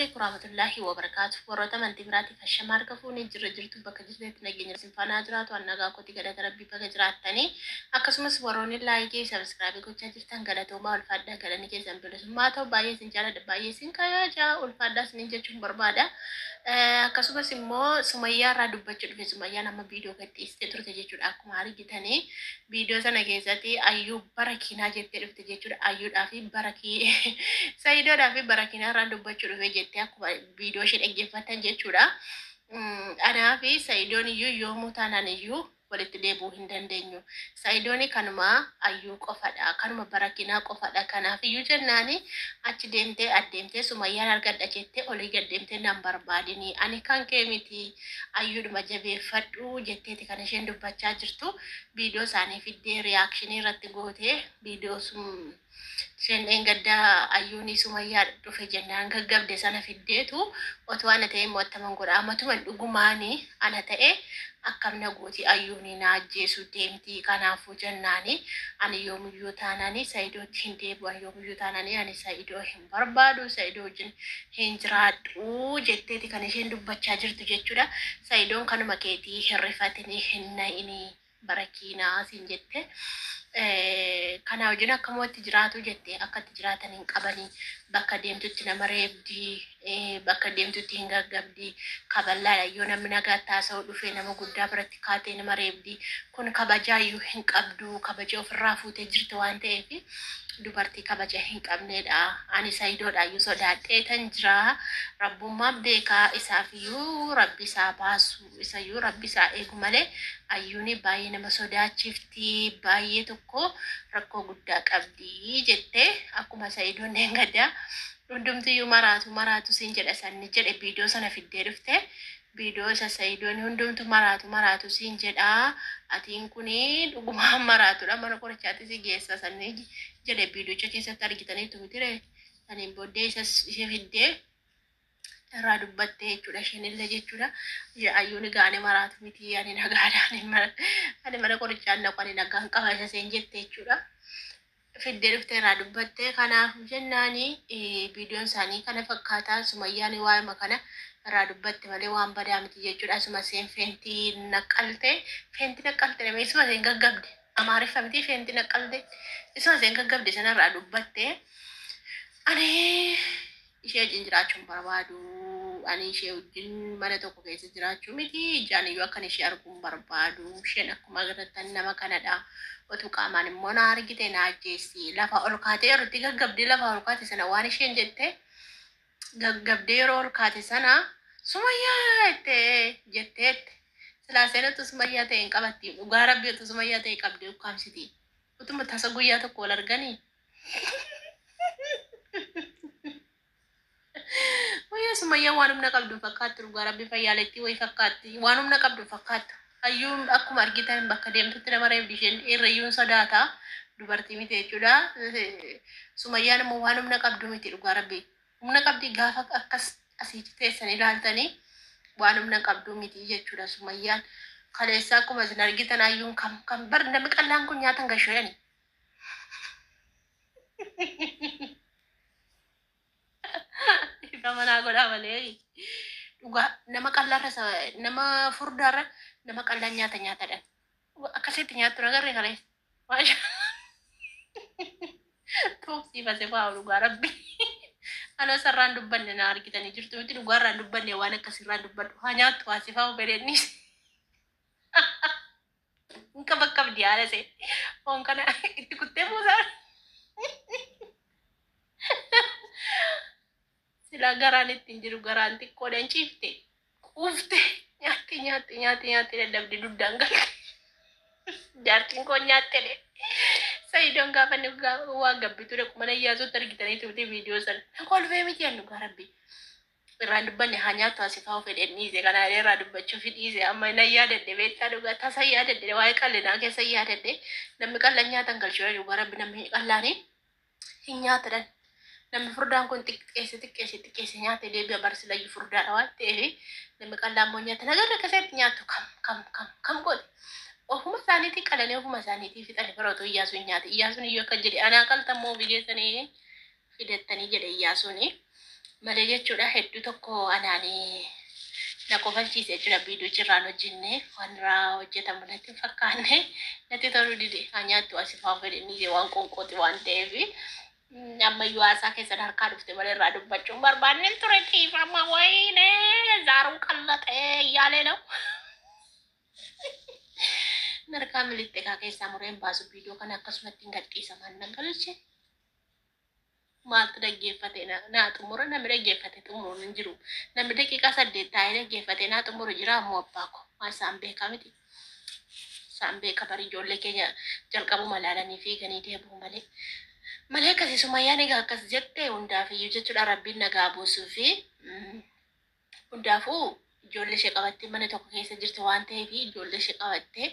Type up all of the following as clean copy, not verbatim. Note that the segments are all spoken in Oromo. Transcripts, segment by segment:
عليكم ورحمة الله وبركاته. ورطة من تبراتي فالشمار كفوني جرجرتو بكجرت نجين سنفانا جرات وأنا قاكوتي قد ربي بكجرات تاني أكسمس وروني لايكي سبسكرايب كوتشا جرتان قد توما والفادا قد نجي زنبلس ما تو باي سنجالة دباي سنكايا جا والفادا سنجا چون بربادا أكسمس مو سميا را دبچو في سميا نما فيديو كتي استتر تجيچو أكو ماري جتاني فيديو سنة جيزاتي أيو بركينا جتر تجيچو أيو دافي بركي سايدو دافي بركينا را دبچو في جتي أكو فيديو شين إجفتان جيچو أنا في سايدوني يومو تانانيو walitti deebuu hin dandeenyu. Saayidooni kanuma ayyuu qofadha. Kanuma barakinaa qofadha. Kanaaf iyyuu jennaani achi deemtee adeemtee sumayyaan argadha jettee olii gaddeemtee nan barbaadini. Ani kan kee miti ayyuudhuma jabeeffadhu jetteeti kan isheen dubbachaa jirtu. Viidiyoo isaanii fiddee riyaakshinii irratti gootee viidiyoo sun isheen gaddaa ayyuuni sumayyaa dhufe jennaan gaggabde sana fiddeetu otoo ana ta'e mo'attaman godha. Ammatuma dhugumaani ana ta'e akkam nagooti ayyuuni na ajjeesu deemti kanaafuu jennaani ani yoomuyyuu taanani saayidootti hin deebi'u yoomuyyuu taanani ani saayidoo hin barbaadu saayidoo wajjin hin jiraadhu jetteeti kan isheen dubbachaa jirtu jechuudha. Saayidoon kanuma keetii hirrifatanii hin na'ini barakiinaa siin jette. Kana wajjin akkamatti jiraatu jettee akkatti jiraatan hin qabanii bakka deemtutti nama reebdii bakka deemtutti hin gaggabdii kaballaadha yoo namni nagaa taasa'u dhufee nama guddaa biratti kaatee nama reebdii kun kabajaayyuu hin qabdu kabaja ofirraa fuutee jirti waan ta'eef dubartii kabaja hin qabneedha. Ani saayidoodhaayyuu sodaadhee tan jira rabbummaan beekaa isaafiyyuu rabbi isaa baasu isayyuu rabbi isaa eegu malee ayyuuni baay'ee nama sodaachifti baay'ee tokko rakkoo guddaa qabdi jettee akkuma saayidoon gaddaa hundumtiyyuu maraatu siin jedha sanni jedhe viidiyoo sana fiddee dhufte viidiyoo isa saayidoon hundumtu maraatu siin jedha atiin kuni dhugumaan maraatudha mana qorichaatti si geessa sanni jedhe viidiyoocha keessatti argitaniitu mitire saniin booddee ishee fiddee irraa dubbatte jechuudha isheenillee jechuudha. Ayyuuni gaane maraatu miti ani nagaadhaan ani mana qorichaan naqu ani nagaan qaba isa seen jette jechuudha. Fiddee dhuftee irraa dubbatte kanaaf jennaani viidiyoon isaanii kana fakkaataa sumayyaan waa'ee makana irraa dubbatte malee waan badaa miti jechuudha. Asuma seen feentii naqalte namee isuma seen gaggabde amaariffa miti feentii naqalte isuma seen gaggabde sana irraa dubbatte ani ishee wajjin jiraachuun barbaadu ani ishee wajjin mana tokko keessa jiraachuu miti ijaan iyyuu akkan ishee arguun barbaadu isheen akkuma agartan nama kanadha otu qaamaan immoo na argite na ajjeessi lafa ol kaatee yerootti gaggabdee lafa ol kaate sana waan isheen jette gaggabdee yeroo ol kaate sana sumayyaa jetteetti silaa seenatu sumayyaa ta'e hin qabatti dhugaa rabbii otu sumayyaa ta'e qabdee ukkaamsiti utuma tasa guyyaa tokko wal arganii Waya sumayya waanum na qabdu fakkaatu dhugaa rabbi fayyaaletti way fakkaatti waanum na qabdu fakkaatu ayyuun akkuma argitan bakka deemtutti nama reebdi isheen irrayyuun sodaata dubartii miti jechuudha. Sumayyaan immoo waanum na qabdu miti dhugaa rabbi humna qabdi gaafa akkas asiitti teessan ilaaltanii waanum na qabdu miti jechuudha. Sumayyaan kaleessa akkuma isin argitan ayyuun kam bar namni qallaan kun nyaatan gashoyani nama naa godhaa malee dhugaa nama qallarra nama furdaarra nama qallaan nyaatadhan akkasitti nyaattu nagarree kalee maasha toofsii base fa'aa dhugaa rabbi anoo sarraan dubbanne na argitanii jirtu miti dhugaarraan dubbanne waan akkasirraan dubbadhu haa nyaattu haasi fa'aa bedeennis nka bakka bidiyaala see on kana itti kuttee buusaa sila garaan ittiin jiru garaan xiqqoodhaan ciifte quufte nyaatti dadhabde duddaan galte jaartiin koo nyaattedhe saayidoon gaafa inni waa gabbitu dhaqu mana iyyaasuutti argitanii turte viidiyoo sana kolfee miti annu gaarabbi irraan dubbanne haa nyaattu asifaa of fedhen dhiise kana irraa dubbachuuf dhiise amma na yaadadde beektaa dhugaa tasa yaadadde waa'ee qallinaa keessa yaadadde namni qallan nyaatan galchuu dhugaa rabbi namni qallaanii hin nyaatadhan namni furdaan kun xiqqeesse nyaate deebi'a barsilayyu furdaadha waan ta'eef namni qallaan moo nyaata nagarra keessatti nyaatu kam godhe ofuma isaaniitii qalanii ofuma isaaniitii fixanii baroota iyyaasuun nyaate iyyaasuun iyyuu akka jedhe anaa qaltammoo bigeessanii fidattanii jedhe iyyaasuuni malee jechuudha hedduu tokko anaanii na kofalchiise jechuudha viidiyoo cirraan hojjenne waan irraa hojjetamu natti fakkaanne natti toluu dide haa nyaattu asifaa fedhanii waan qonqooti waan ta'eef ammayyuu haasaa keessan harkaa dhufte malee irraa dubbachuun barbaanneen ture tiifama wayinee zaaruu qallatee yaalee ነው narkaa militte kaa keessaa mureen baasu viidiyoo kana akkasumatti hin gadhiisa manna galche maaltu dhaggeeffate naa xumura namni dhaggeeffate xumuruun hin jiru namni daqiiqaa 8 taa'ee dhaggeeffate naa xumuru jira ammoo abbaa ko isaan beekaa miti isaan beeka bari ijoollee keenya jalqabu malaalanii fiiganii deebi'u malee akkasii sumayyaan egaa akkas jette hundaafiyyuu jechuudha rabbiin nagaa buusuu fi hundaafuu ijoollee ishee qabattee mana tokko keessa jirti waan ta'eef ijoollee ishee qabattee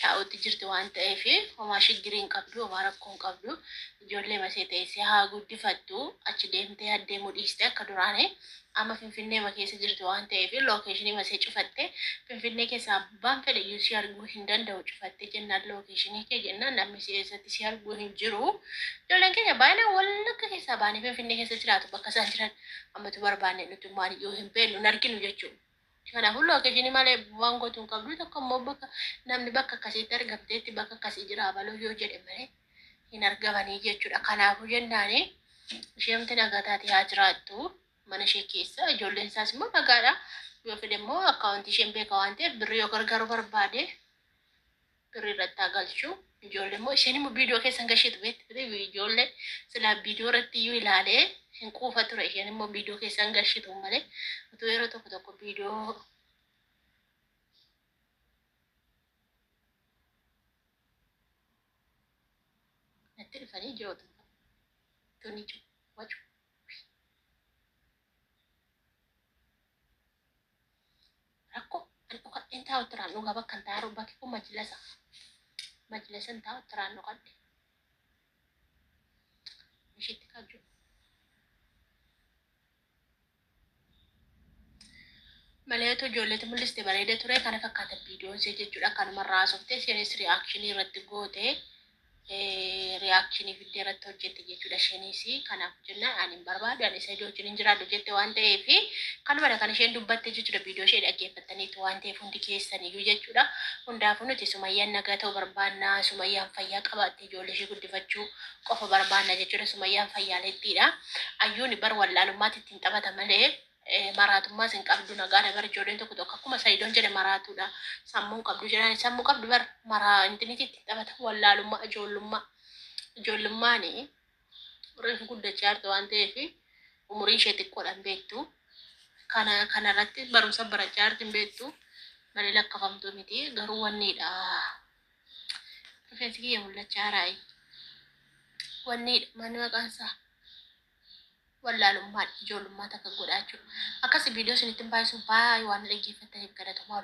taa'utti jirti waan ta'eef homaa shiggiriin qabdu homaa rakkoon qabdu ijoollee masee teessee haa guddifattu achi deemtee adeemuu dhiiste akka duraane amma finfinnee ma keessa jirti waan ta'eef lookeeshinii masee cufattee finfinnee keessa abbaan fedhe iyyuu si arguu hin danda'u cufattee jennaan lookeeshinii kee jennaan namni si eessatti si arguu hin jiru ijoolleen keenya baay'inaan wallakka keessaa baanii finfinnee keessa jiraatu bakka isaan jiran ammatu barbaanne nuti maal iyyuu hin beellu hin arginu jechuudha. Kanaafuu lookeeshinii malee waan gootuun qabdu tokko immoo bakka namni bakka akkasiitti argamteetti bakka akkasii jira baluu yoo jedhe malee hin argamanii jechuudha. Kanaafuu jennaani isheen nagaataati haa jiraattu mana ishee keessa ijoolleen isaas immoo nagaadha. Yoo fedhe immoo akkaawuntii isheen beeka waan ta'eef birrii yoo gargaaru barbaade birrii irratti haa galchu. Ijoollee immoo isheen immoo viidiyoo keessan gashiitu beektu ijoollee silaa viidiyoo irratti iyyuu ilaalee hin quufa ture isheen immoo viidiyoo keessan gashiitu malee utuu yeroo tokko viidiyoo natti dhufanii jootu tuni wacu rakkoo an dhukadheen taa'u turaan dhugaa bakka hin taa'aru bakki kun majlisan taa'u turaan dhukadhe ishiitti kajju maleetu ijoolleetu mul'iste bareeda ture kana fakkaata viidiyoon ishee jechuudha kanumarraa haasofte isheenis ri'aakshinii irratti goote ri'aakshinii fiddee irratti hojjette jechuudha isheenis kanaaf jennaan ani hin barbaadu ani isa ijoo wajjin hin jiraadhu jette waan ta'eef kanuma kan isheen dubbatte jechuudha viidiyoo ishee dhaggeeffattaniitu waan ta'eef hundi keessaniyyuu jechuudha hundaafuu nuti sumayyaan nagaa ta'uu barbaanna sumayyaan fayyaa qabaatte ijoollee ishee guddifachuu qofa barbaanna jechuudha sumayyaan fayyaaleettiidha ayyuun bar wallaalummaatti ittiin taphata malee maraatummaa sin qabdu nagaadha bar ijoolleen tokko akkuma Sayidoon jedhe maraatuudha sammuu qabdu jedhan sammuu qabdu bar maraa intinitti ittiin taphata wallaalummaa ijoollummaani reefu guddachaa jirtu waan ta'eef umuriin ishee xiqqoodhaan beektu kanarratti barumsa barachaa jirti hin beektu malee lakkafamtuu miti garuu wanniidha rifeensi kiyya mul'achaa raayi wanniidha manni maqaan isaa wallaalummaa ijoollummaa takka godhaa jechuudha akkasii viidiyoo isinitti hin baay'isuun baay'ee waan dhaggeeffattaniif galatooma